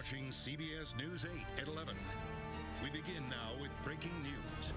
watching CBS News 8 at 11. We begin now with breaking news.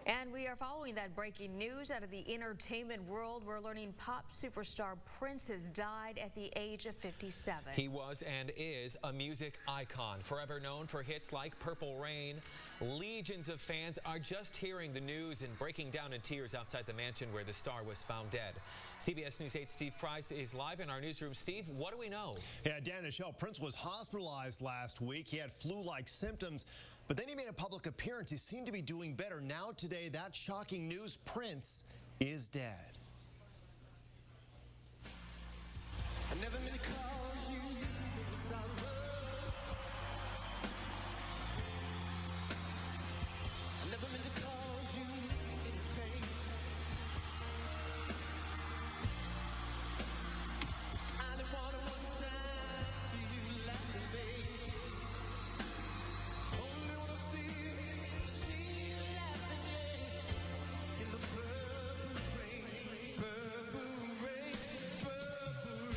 And we are following that breaking news out of the entertainment world. We're learning pop superstar Prince has died at the age of 57. He was and is a music icon, forever known for hits like Purple Rain. Legions of fans are just hearing the news and breaking down in tears outside the mansion where the star was found dead. CBS News 8's Steve Price is live in our newsroom. Steve, what do we know? Yeah, Dan and Michelle, Prince was hospitalized last week. He had flu-like symptoms, but then he made a public appearance. He seemed to be doing better. Now today, that shocking news, Prince is dead. I never meant to cause you sorrow. I never meant to cause you any pain. I didn't want it one time to see you laughing, babe. Only wanna see you laughing, yeah. In the purple rain, purple rain, purple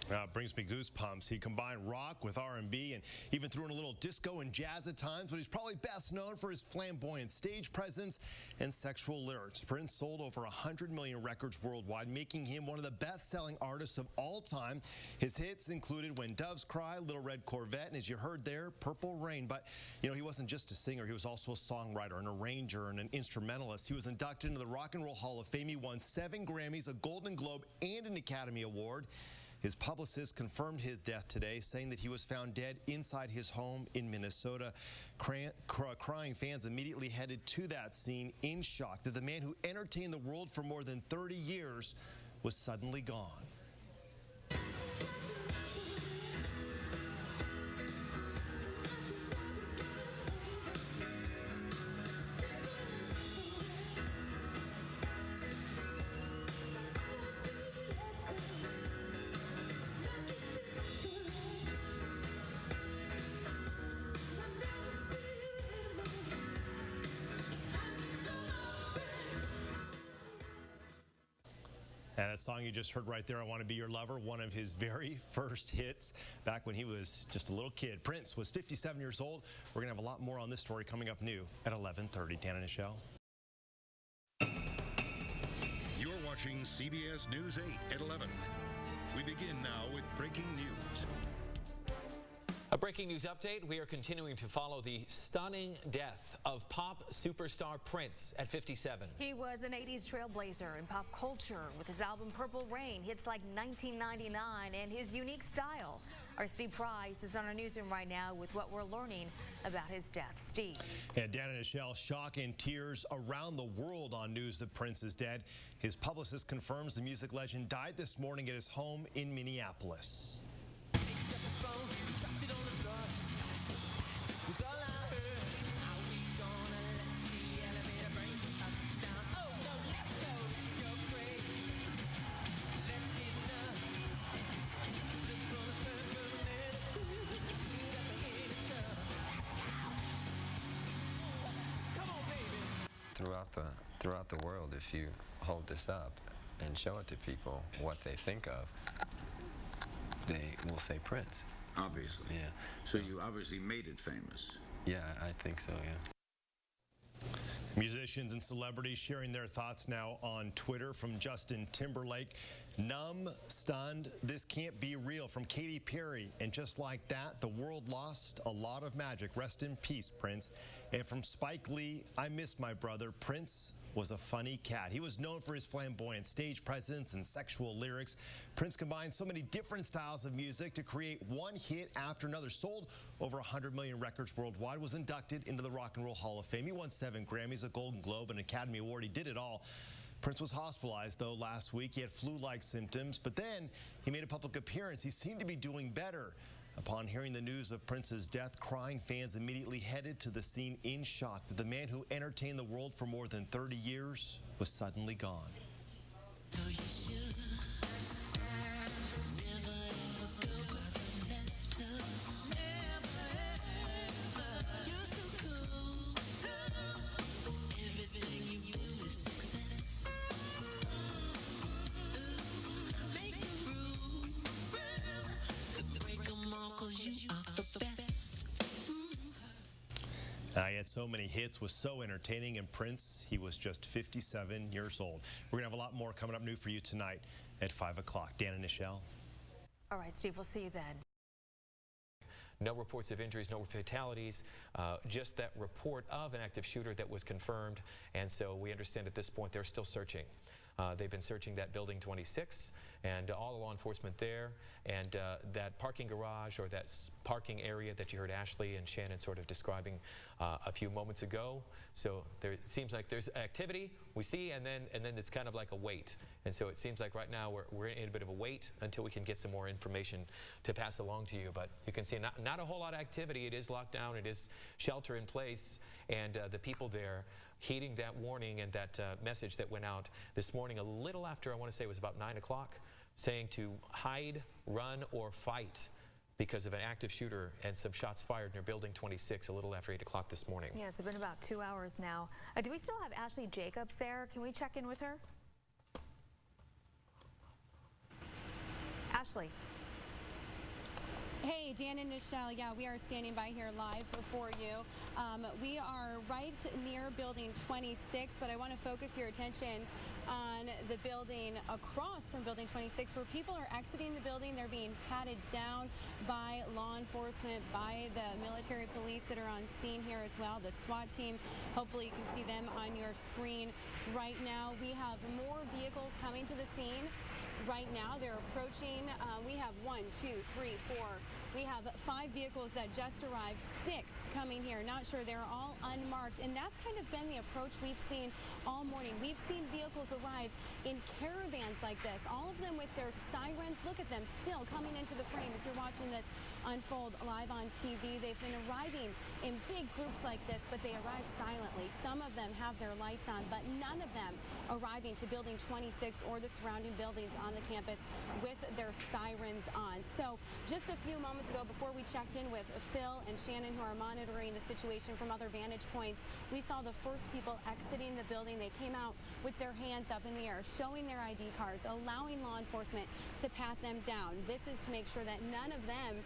rain. Brings me goosebumps. He combined rock with R&B and even threw in a little disco and jazz at times, but he's probably best known for his flamboyant stage presence and sexual lyrics. Prince sold over 100 million records worldwide, making him one of the best-selling artists of all time. His hits included When Doves Cry, Little Red Corvette, and as you heard there, Purple Rain. But, you know, he wasn't just a singer. He was also a songwriter, an arranger, and an instrumentalist. He was inducted into the Rock and Roll Hall of Fame. He won 7 Grammys, a Golden Globe, and an Academy Award. His publicist confirmed his death today, saying that he was found dead inside his home in Minnesota. Crying fans immediately headed to that scene in shock that the man who entertained the world for more than 30 years was suddenly gone. And that song you just heard right there, I Want to Be Your Lover, one of his very first hits back when he was just a little kid. Prince was 57 years old. We're going to have a lot more on this story coming up new at 11:30. Dan and Michelle. You're watching CBS News 8 at 11. We begin now with breaking news. A breaking news update. We are continuing to follow the stunning death of pop superstar Prince at 57. He was an 80s trailblazer in pop culture with his album Purple Rain, hits like 1999, and his unique style. Our Steve Price is on our newsroom right now with what we're learning about his death. Steve. And Dan and Michelle, shock and tears around the world on news that Prince is dead. His publicist confirms the music legend died this morning at his home in Minneapolis. Throughout the world, if you hold this up and show it to people what they think of, they will say Prince. Obviously. Yeah. So you obviously made it famous. Yeah, I think so, yeah. Musicians and celebrities sharing their thoughts now on Twitter, from Justin Timberlake. Numb, stunned, this can't be real, from Katy Perry. And just like that, the world lost a lot of magic. Rest in peace, Prince. And from Spike Lee, I miss my brother. Prince was a funny cat. He was known for his flamboyant stage presence and sexual lyrics. Prince combined so many different styles of music to create one hit after another. Sold over 100 million records worldwide, was inducted into the Rock and Roll Hall of Fame. He won 7 Grammys, a Golden Globe, an Academy Award. He did it all. Prince was hospitalized, though, last week. He had flu-like symptoms, but then he made a public appearance. He seemed to be doing better. Upon hearing the news of Prince's death, crying fans immediately headed to the scene in shock that the man who entertained the world for more than 30 years was suddenly gone. He had so many hits, was so entertaining, and Prince, he was just 57 years old. We're going to have a lot more coming up new for you tonight at 5 o'clock. Dan and Nichelle. All right, Steve, we'll see you then. No reports of injuries, no fatalities, just that report of an active shooter that was confirmed. And so we understand at this point they're still searching. They've been searching that building 26 and all the law enforcement there, and that parking garage or that parking area that you heard Ashley and Shannon sort of describing a few moments ago. So it seems like there's activity we see, and then it's kind of like a wait. And so it seems like right now we're in a bit of a wait until we can get some more information to pass along to you. But you can see not a whole lot of activity. It is locked down. It is shelter in place, and the people there heeding that warning and that message that went out this morning a little after, I want to say it was about 9 o'clock, saying to hide, run, or fight because of an active shooter and some shots fired near building 26 a little after 8 o'clock this morning. Yeah, it's been about 2 hours now. Do we still have Ashley Jacobs there? Can we check in with her? Ashley. Hey, Dan and Nichelle, yeah, we are standing by here live for you. We are right near building 26, but I want to focus your attention on the building across from building 26 where people are exiting the building. They're being patted down by law enforcement, by the military police that are on scene here as well, the SWAT team. Hopefully you can see them on your screen right now. We have more vehicles coming to the scene. Right now, they're approaching. We have 1, 2, 3, 4. We have 5 vehicles that just arrived, 6 coming here. Not sure, they're all unmarked, and that's kind of been the approach we've seen all morning. We've seen vehicles arrive in caravans like this, all of them with their sirens. Look at them still coming into the frame as you're watching this unfold live on TV. They've been arriving in big groups like this, but they arrive silently. Some of them have their lights on, but none of them arriving to building 26 or the surrounding buildings on the campus with their sirens on. So just a few moments ago, before we checked in with Phil and Shannon, who are monitoring the situation from other vantage points, we saw the first people exiting the building. They came out with their hands up in the air, showing their ID cards, allowing law enforcement to pat them down. This is to make sure that none of them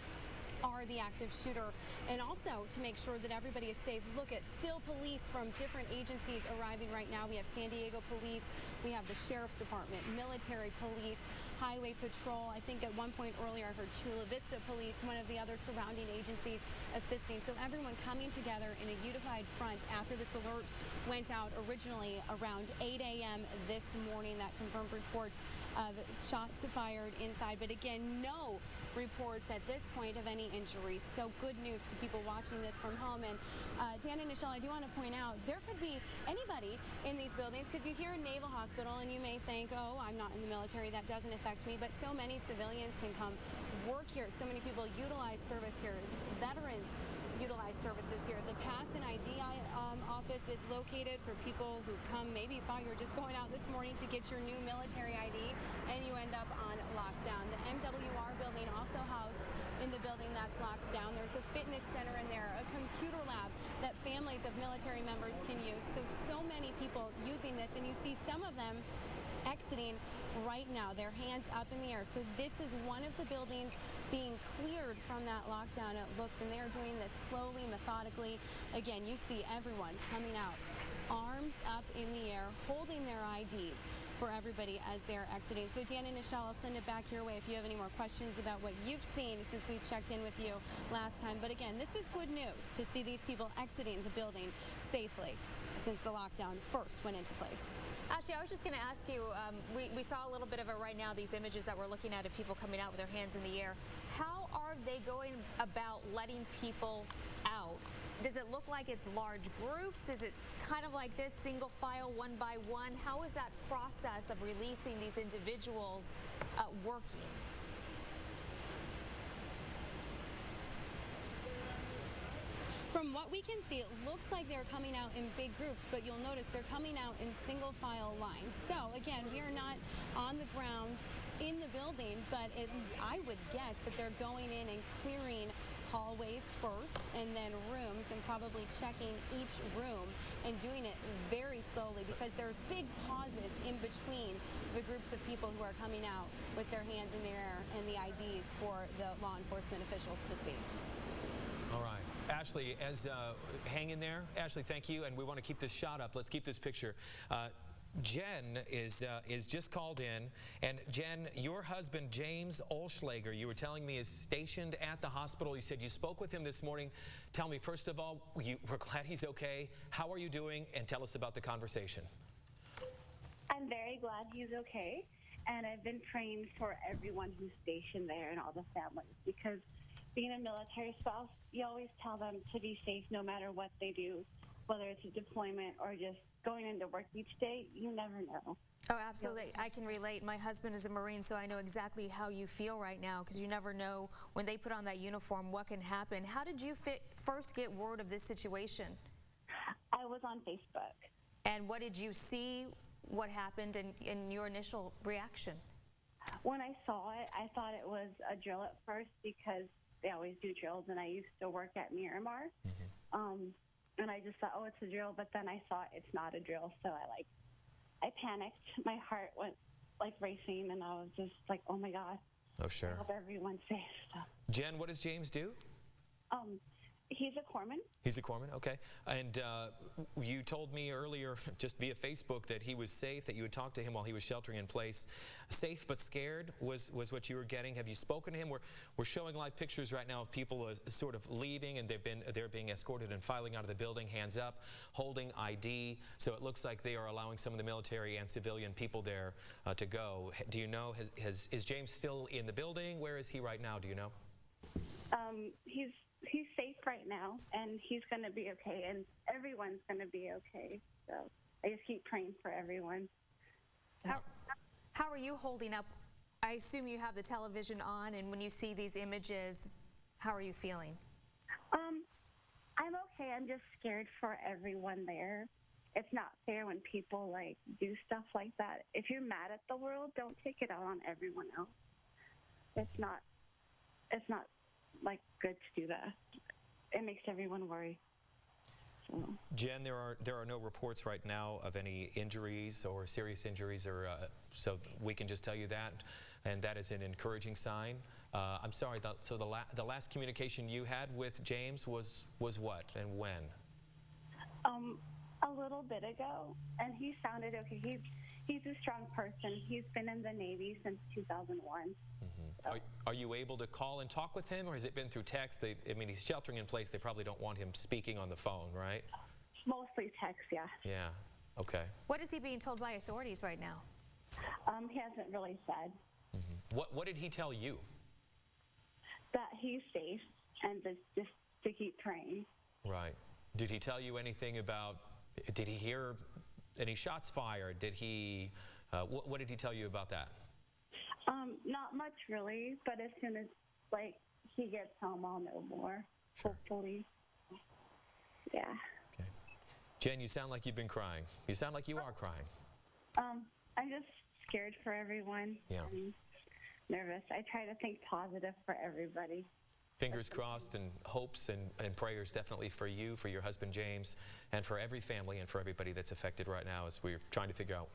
are the active shooter, and also to make sure that everybody is safe. Look at still police from different agencies arriving right now. We have San Diego Police, we have the Sheriff's Department, military police, Highway Patrol. I think at one point earlier I heard Chula Vista Police, one of the other surrounding agencies assisting. So everyone coming together in a unified front after this alert went out originally around 8 a.m. this morning. That confirmed report of shots fired inside, but again, no reports at this point of any injuries. So good news to people watching this from home. And Dan and Nichelle, I do want to point out there could be anybody in these buildings, because you hear a naval hospital and you may think, oh, I'm not in the military, that doesn't affect me, but so many civilians can come work here. So many people utilize service here. Veterans utilize services here. The Pass and ID office is located for people who come, maybe thought you were just going out this morning to get your new military ID and you end up on lockdown. The MWR building also housed in the building that's locked down. There's a fitness center in there, a computer lab that families of military members can use. So many people using this, and you see some of them exiting right now, their hands up in the air. So this is one of the buildings being cleared from that lockdown, it looks, and they're doing this slowly, methodically. Again, you see everyone coming out, arms up in the air, holding their IDs for everybody as they're exiting. So Dan and Nichelle, I'll send it back your way if you have any more questions about what you've seen since we checked in with you last time. But again, this is good news to see these people exiting the building safely since the lockdown first went into place. Ashley, I was just going to ask you, we saw a little bit of it right now, these images that we're looking at of people coming out with their hands in the air. How are they going about letting people out? Does it look like it's large groups? Is it kind of like this, single file, one by one? How is that process of releasing these individuals working? From what we can see, it looks like they're coming out in big groups, but you'll notice they're coming out in single file lines. So again, we are not on the ground in the building, but I would guess that they're going in and clearing hallways first and then rooms, and probably checking each room and doing it very slowly, because there's big pauses in between the groups of people who are coming out with their hands in the air and the IDs for the law enforcement officials to see. All right. Ashley, hang in there. Ashley, thank you, and we want to keep this shot up. Let's keep this picture. Jen is just called in, and Jen, your husband James Olschlager, you were telling me, is stationed at the hospital. You said you spoke with him this morning. Tell me, first of all, we're glad he's okay. How are you doing? And tell us about the conversation. I'm very glad he's okay, and I've been praying for everyone who's stationed there and all the families, because being a military spouse, you always tell them to be safe no matter what they do, whether it's a deployment or just going into work each day. You never know. Oh, absolutely. I can relate. My husband is a Marine, so I know exactly how you feel right now, because you never know when they put on that uniform what can happen. How did you first get word of this situation? I was on Facebook. And what did you see? What happened in your initial reaction? When I saw it, I thought it was a drill at first, because they always do drills, and I used to work at Miramar. And I just thought, oh, it's a drill, but then I saw it's not a drill, so I panicked. My heart went like racing, and I was just like, oh my God. Oh, sure. I hope everyone's safe. So. Jen, what does James do? He's a corpsman. He's a corpsman, okay. And you told me earlier, just via Facebook, that he was safe, that you had talked to him while he was sheltering in place. Safe but scared was what you were getting. Have you spoken to him? We're showing live pictures right now of people sort of leaving, and they're being escorted and filing out of the building, hands up, holding ID. So it looks like they are allowing some of the military and civilian people there to go. Do you know, is James still in the building? Where is he right now? Do you know? He's safe right now, and he's going to be okay, and everyone's going to be okay. So I just keep praying for everyone. How are you holding up? I assume you have the television on, and when you see these images, how are you feeling? I'm okay. I'm just scared for everyone there. It's not fair when people do stuff like that. If you're mad at the world, don't take it out on everyone else. It's not good to do that. It makes everyone worry. So. Jen, there are no reports right now of any injuries or serious injuries, so we can just tell you that, and that is an encouraging sign. I'm sorry. So the last communication you had with James was what and when? A little bit ago, and he sounded okay. He's a strong person. He's been in the Navy since 2001. So. Are you able to call and talk with him, or has it been through text? I mean, he's sheltering in place. They probably don't want him speaking on the phone, right? Mostly text, yeah. Yeah, okay. What is he being told by authorities right now? He hasn't really said. What did he tell you? That he's safe, and just to keep praying. Right. Did he tell you anything about, did he hear any shots fired? Did he, what did he tell you about that? Not much really, but as soon as he gets home, I'll know more. Sure. Hopefully. Yeah. Okay. Jen, you sound like you've been crying. You sound like you are crying. I'm just scared for everyone. Yeah. I'm nervous. I try to think positive for everybody. Fingers crossed, and hopes and prayers definitely for you, for your husband James, and for every family and for everybody that's affected right now as we're trying to figure out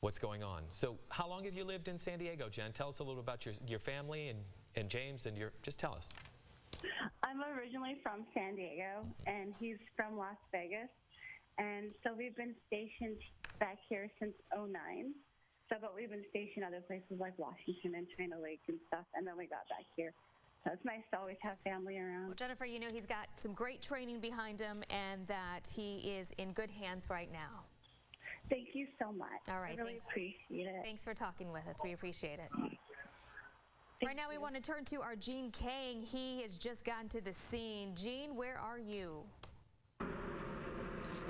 what's going on. So how long have you lived in San Diego, Jen? Tell us a little about your family and James, and just tell us. I'm originally from San Diego, and he's from Las Vegas. And so we've been stationed back here since '09. But we've been stationed other places like Washington and China Lake and stuff, and then we got back here. So it's nice to always have family around. Well, Jennifer, you know he's got some great training behind him, and that he is in good hands right now. Thank you so much. All right. I really appreciate it. Thanks for talking with us. We appreciate it. Right now we want to turn to our Gene Kang. He has just gotten to the scene. Gene, where are you?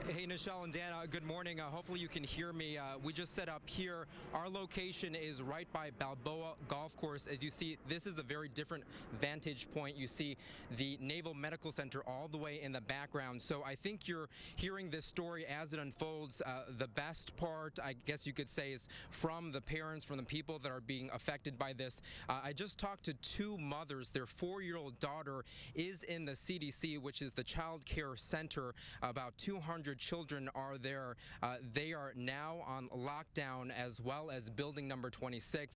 Hey, Nichelle and Dan, good morning. Hopefully you can hear me. We just set up here. Our location is right by Balboa Golf Course. As you see, this is a very different vantage point. You see the Naval Medical Center all the way in the background. So I think you're hearing this story as it unfolds. The best part, I guess you could say, is from the parents, from the people that are being affected by this. I just talked to two mothers. Their 4-year-old daughter is in the CDC, which is the Child Care Center. About 200 children are there. They are now on lockdown, as well as building number 26.